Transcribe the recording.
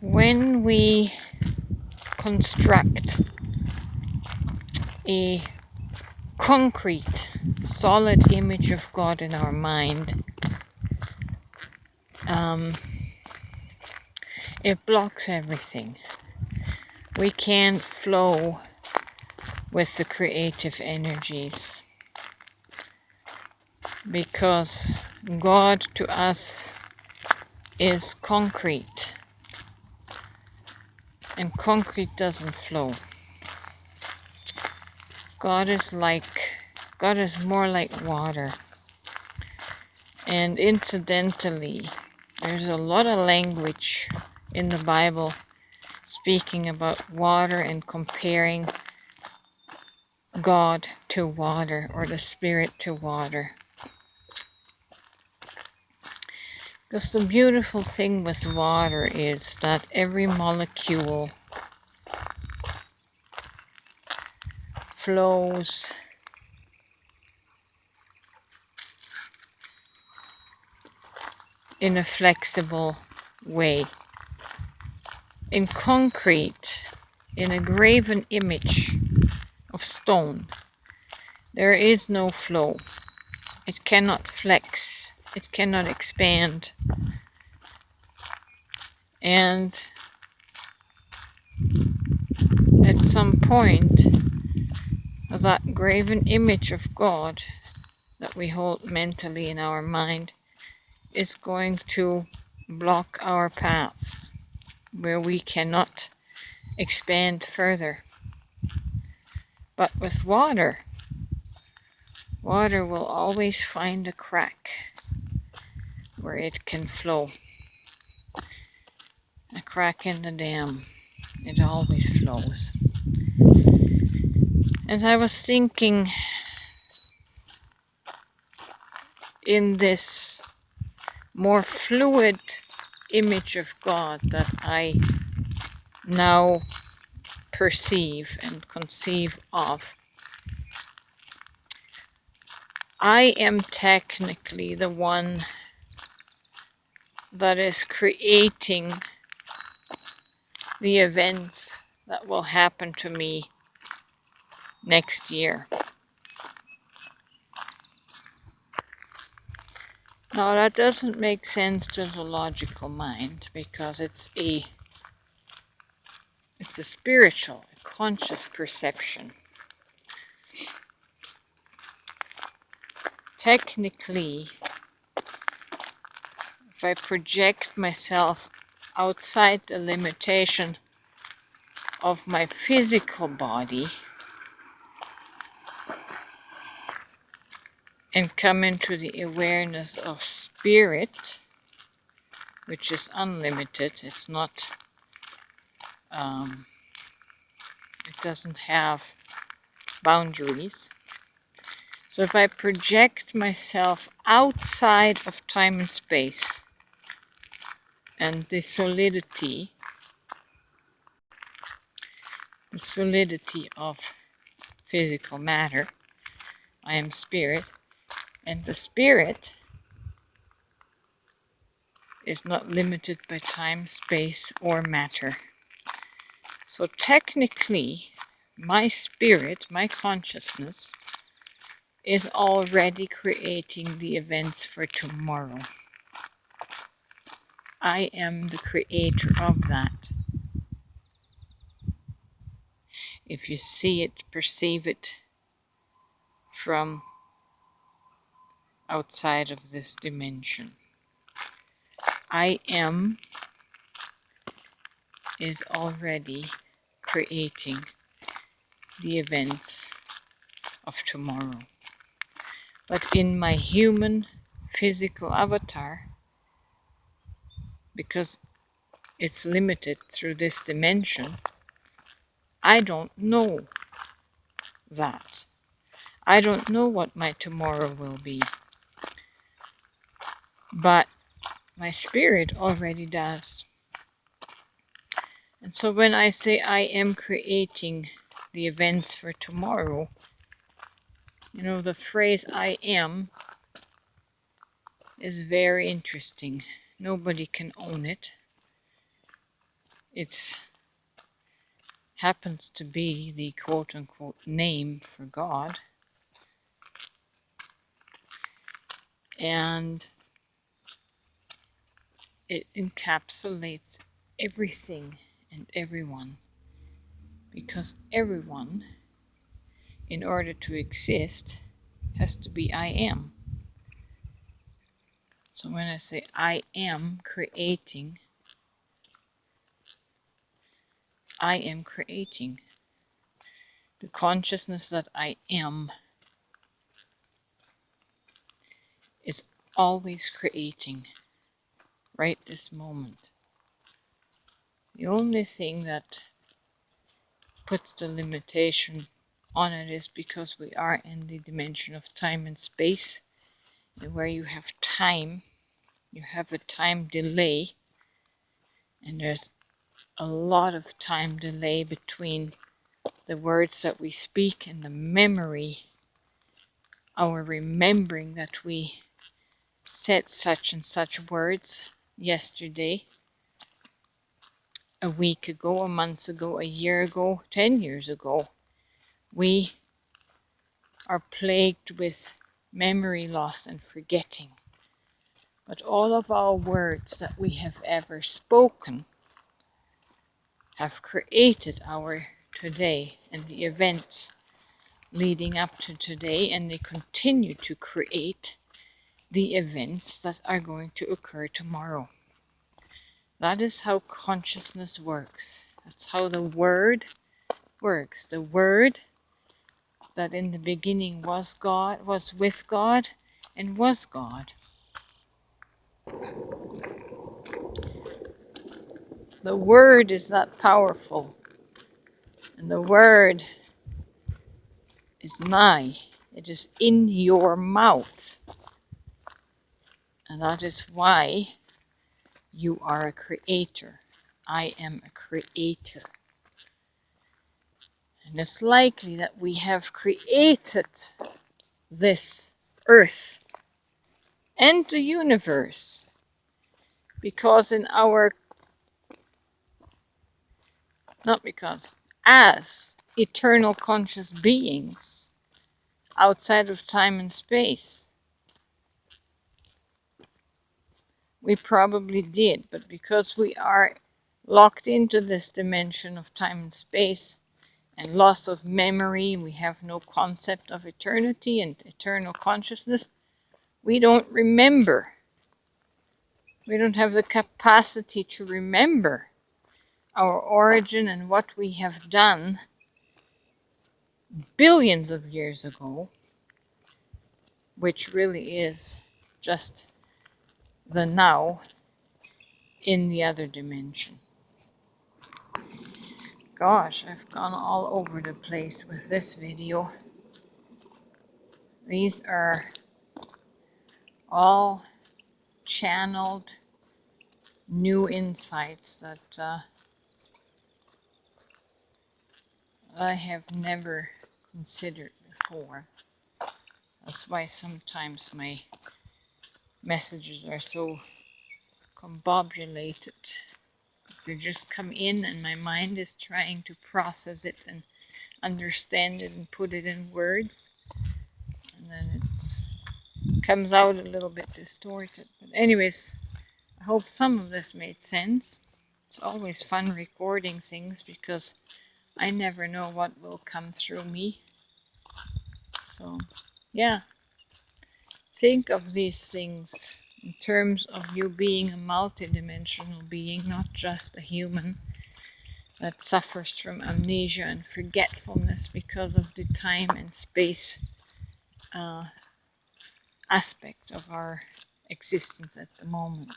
When we construct a concrete, solid image of God in our mind, it blocks everything. We can't flow with the creative energies because God to us is concrete, and concrete doesn't flow. God is more like water. And incidentally, there's a lot of language in the Bible speaking about water and comparing God to water or the Spirit to water. Because the beautiful thing with water is that every molecule flows in a flexible way. In concrete, in a graven image of stone, there is no flow. It cannot flex. It cannot expand. And at some point, that graven image of God that we hold mentally in our mind is going to block our path where we cannot expand further. But with water will always find a crack where it can flow. A crack in the dam. It always flows. And I was thinking in this more fluid image of God that I now perceive and conceive of, I am technically the one that is creating the events that will happen to me next year. Now that doesn't make sense to the logical mind because it's a spiritual, conscious perception. Technically, if I project myself outside the limitation of my physical body and come into the awareness of spirit, which is unlimited, it's not, it doesn't have boundaries. So if I project myself outside of time and space and the solidity of physical matter, I am spirit, and the spirit is not limited by time, space, or matter. So technically, my spirit, my consciousness, is already creating the events for tomorrow. I am the creator of that. If you see it, perceive it from outside of this dimension. I am is already creating the events of tomorrow. But in my human physical avatar, because it's limited through this dimension, I don't know that. I don't know what my tomorrow will be. But my spirit already does. And so when I say I am creating the events for tomorrow, the phrase I am is very interesting. Nobody can own it. It happens to be the quote-unquote name for God. And it encapsulates everything and everyone, because everyone, in order to exist, has to be I am. So when I say I am creating, I am creating. The consciousness that I am is always creating right this moment. The only thing that puts the limitation on it is because we are in the dimension of time and space, and where you have time, you have a time delay, and there's a lot of time delay between the words that we speak and the memory, our remembering that we said such and such words yesterday, a week ago, a month ago, a year ago, 10 years ago. We are plagued with memory loss and forgetting. But all of our words that we have ever spoken have created our today and the events leading up to today, and they continue to create the events that are going to occur tomorrow. That is how consciousness works. That's how the Word works. The Word that in the beginning was God, was with God, and was God. The Word is that powerful, and the Word is nigh. It is in your mouth. And that is why you are a creator. I am a creator. And it's likely that we have created this earth and the universe because as eternal conscious beings outside of time and space, we probably did, but because we are locked into this dimension of time and space and loss of memory, we have no concept of eternity and eternal consciousness, we don't remember. We don't have the capacity to remember our origin and what we have done billions of years ago, which really is just the now in the other dimension. Gosh, I've gone all over the place with this video. These are all channeled new insights that I have never considered before. That's why sometimes my messages are so combobulated. They just come in and my mind is trying to process it and understand it and put it in words. And then it comes out a little bit distorted. But anyways, I hope some of this made sense. It's always fun recording things because I never know what will come through me. So, yeah. Think of these things in terms of you being a multidimensional being, not just a human that suffers from amnesia and forgetfulness because of the time and space aspect of our existence at the moment.